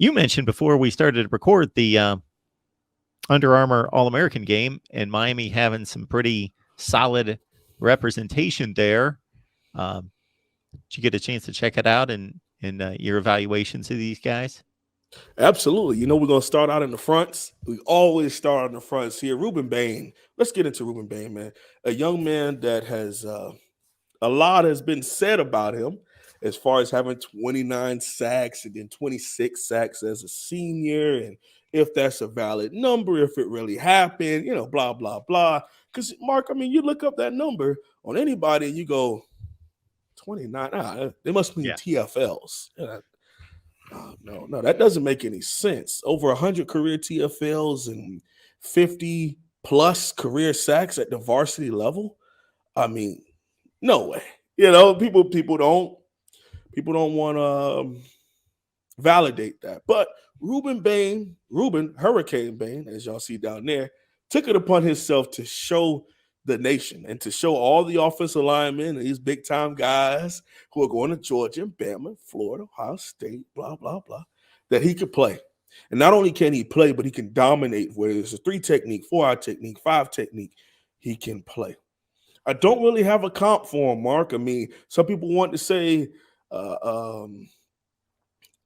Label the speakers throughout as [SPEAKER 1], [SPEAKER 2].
[SPEAKER 1] You mentioned before we started to record the Under Armour All-American game, and Miami having some pretty solid representation there. Did you get a chance to check it out and your evaluations of these guys?
[SPEAKER 2] Absolutely. You know, we're going to start out in the fronts. We always start on the fronts here. Rueben Bain. Let's get into Rueben Bain, man. A young man that has a lot has been said about him as far as having 29 sacks and then 26 sacks as a senior. And if that's a valid number, if it really happened, you know, blah, blah, blah. Because, Mark, I mean, you look up that number on anybody and you go, 29. They must mean TFLs. No, that doesn't make any sense. Over 100 career TFLs and 50 plus career sacks at the varsity level. I mean, no way. You know, people don't want to validate that. But Rueben Hurricane Bain, as y'all see down there, took it upon himself to show the nation and to show all the offensive linemen and these big time guys who are going to Georgia, Bama, Florida, Ohio State, blah, blah, blah, that he could play. And not only can he play, but he can dominate, whether it's a 3 technique, 4-out technique, 5 technique, he can play. I don't really have a comp for him, Mark. I mean, some people want to say Dwight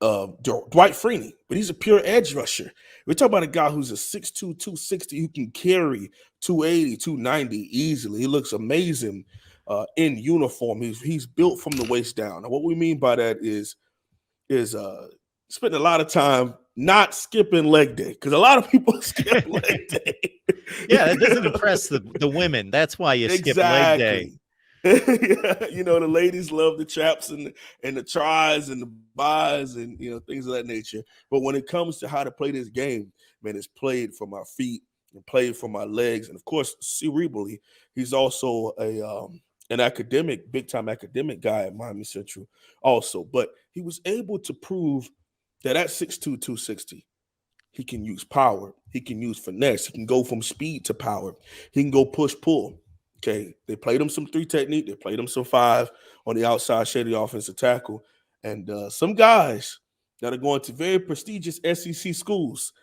[SPEAKER 2] Freeney, but he's a pure edge rusher. We're talking about a guy who's a 6'2", 260 who can carry 280, 290 easily. He looks amazing in uniform. He's built from the waist down. Now, what we mean by that is spending a lot of time not skipping leg day, because a lot of people skip leg day.
[SPEAKER 1] Yeah, that doesn't impress the women. That's why you skip leg day.
[SPEAKER 2] Yeah, you know, the ladies love the traps and the tries and the buys and, you know, things of that nature. But when it comes to how to play this game, man, it's played from my feet and played from my legs. And of course, cerebrally, he's also an academic, big time academic guy at Miami Central also. But he was able to prove that at 6'2", 260, he can use power. He can use finesse. He can go from speed to power. He can go push-pull. Okay, they played him some 3 technique. They played him some 5 on the outside shady offensive tackle. And some guys that are going to very prestigious SEC schools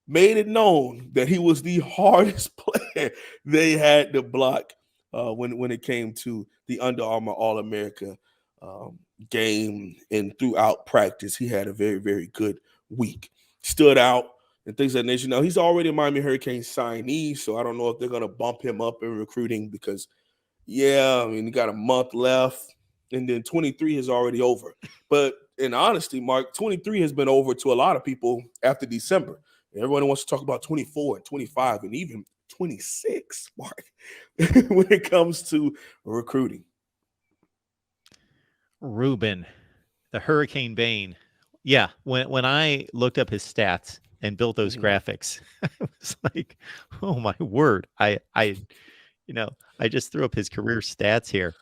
[SPEAKER 2] made it known that he was the hardest player they had to block when it came to the Under Armour All-America game and throughout practice. He had a very, very good week. Stood out and things of that nature. Now, he's already a Miami Hurricanes signee, so I don't know if they're going to bump him up in recruiting because, yeah, I mean, he got a month left, and then 23 is already over. But in honesty, Mark, 23 has been over to a lot of people after December. Everyone wants to talk about 24 and 25 and even 26, Mark, when it comes to recruiting.
[SPEAKER 1] Rueben, the Hurricane Bain. Yeah, when I looked up his stats and built those graphics, I was like, oh my word. I just threw up his career stats here.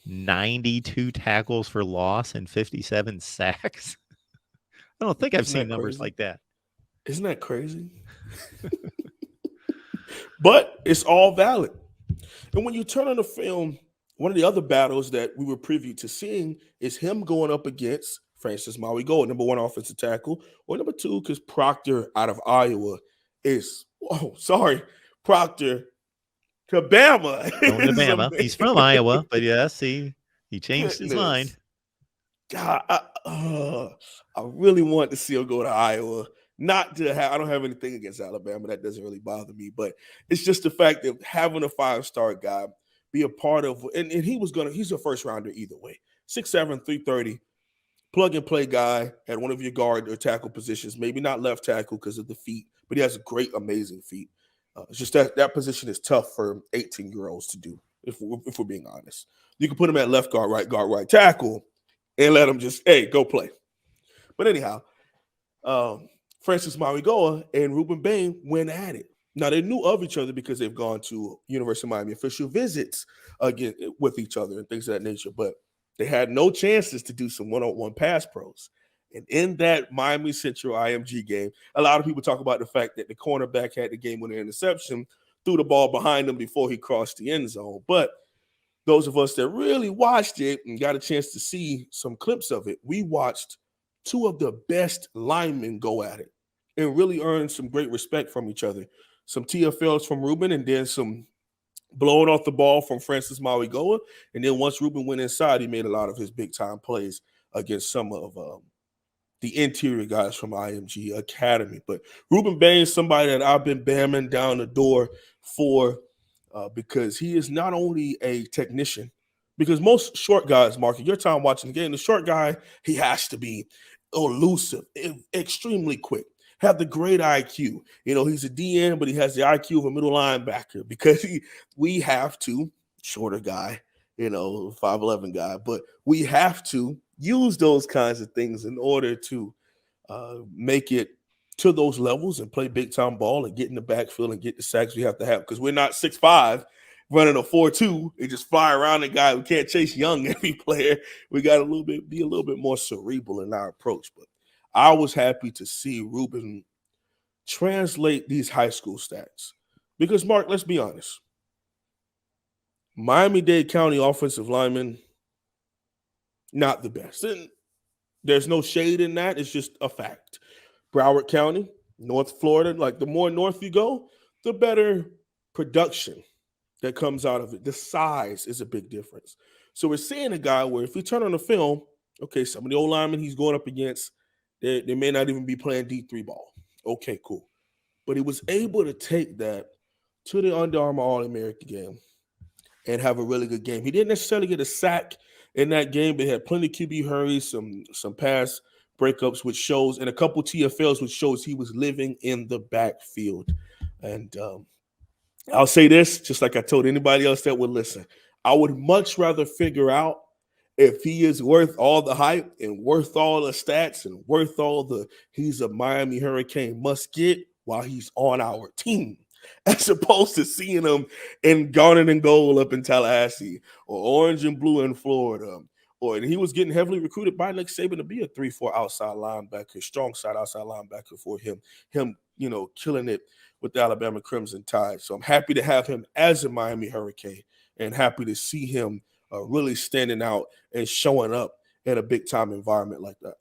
[SPEAKER 1] 92 tackles for loss and 57 sacks. I don't think I've seen numbers like that.
[SPEAKER 2] Isn't that crazy? But it's all valid. And when you turn on the film, one of the other battles that we were privy to seeing is him going up against Francis Mauigoa, number 1 offensive tackle, or number 2, because Proctor out of Iowa is, Proctor to Bama.
[SPEAKER 1] Going to Bama. He's from Iowa, but yes, he changed his mind.
[SPEAKER 2] God, I really want to see him go to Iowa. Not to have, I don't have anything against Alabama. That doesn't really bother me. But it's just the fact that having a 5-star guy be a part of, and he's a first rounder either way. 6'7", 330, plug and play guy at one of your guard or tackle positions. Maybe not left tackle because of the feet, but he has great, amazing feet. It's just that position is tough for 18-year-olds to do, if we're being honest. You can put him at left guard, right tackle, and let him just, go play. But anyhow, Francis Mauigoa and Rueben Bain went at it. Now, they knew of each other because they've gone to University of Miami official visits again with each other and things of that nature, but they had no chances to do some one-on-one pass pros. And in that Miami Central IMG game, a lot of people talk about the fact that the cornerback had the game-winning interception, threw the ball behind him before he crossed the end zone. But those of us that really watched it and got a chance to see some clips of it, we watched two of the best linemen go at it and really earn some great respect from each other. Some TFLs from Rueben, and then some blowing off the ball from Francis Mauigoa. And then once Rueben went inside, he made a lot of his big time plays against some of the interior guys from IMG Academy. But Rueben Bain is somebody that I've been bamming down the door for because he is not only a technician, because most short guys, Mark, in your time watching the game, the short guy, he has to be elusive, extremely quick, have the great IQ. He's a DN, but he has the IQ of a middle linebacker because we have to, shorter guy, 5'11" guy, but we have to use those kinds of things in order to make it to those levels and play big time ball and get in the backfield and get the sacks we have to have, because we're not 6'5" running a 4.2 and just fly around a guy. We can't chase young every player. We got be a little bit more cerebral in our approach. But I was happy to see Rueben translate these high school stats because, Mark, let's be honest. Miami-Dade County offensive linemen, not the best. And there's no shade in that. It's just a fact. Broward County, North Florida, like the more north you go, the better production that comes out of it. The size is a big difference. So we're seeing a guy where if we turn on the film, okay, some of the old linemen he's going up against, they may not even be playing D3 ball. Okay, cool. But he was able to take that to the Under Armour All-American game and have a really good game. He didn't necessarily get a sack in that game, but he had plenty of QB hurries, some pass breakups, which shows, and a couple TFLs, which shows he was living in the backfield. And I'll say this, just like I told anybody else that would listen. I would much rather figure out if he is worth all the hype and worth all the stats and worth all he's a Miami Hurricane must get while he's on our team, as opposed to seeing him in garnet and gold up in Tallahassee or orange and blue in Florida. And he was getting heavily recruited by Nick Saban to be a 3-4 outside linebacker, strong side outside linebacker for him, killing it with the Alabama Crimson Tide. So I'm happy to have him as a Miami Hurricane and happy to see him really standing out and showing up in a big-time environment like that.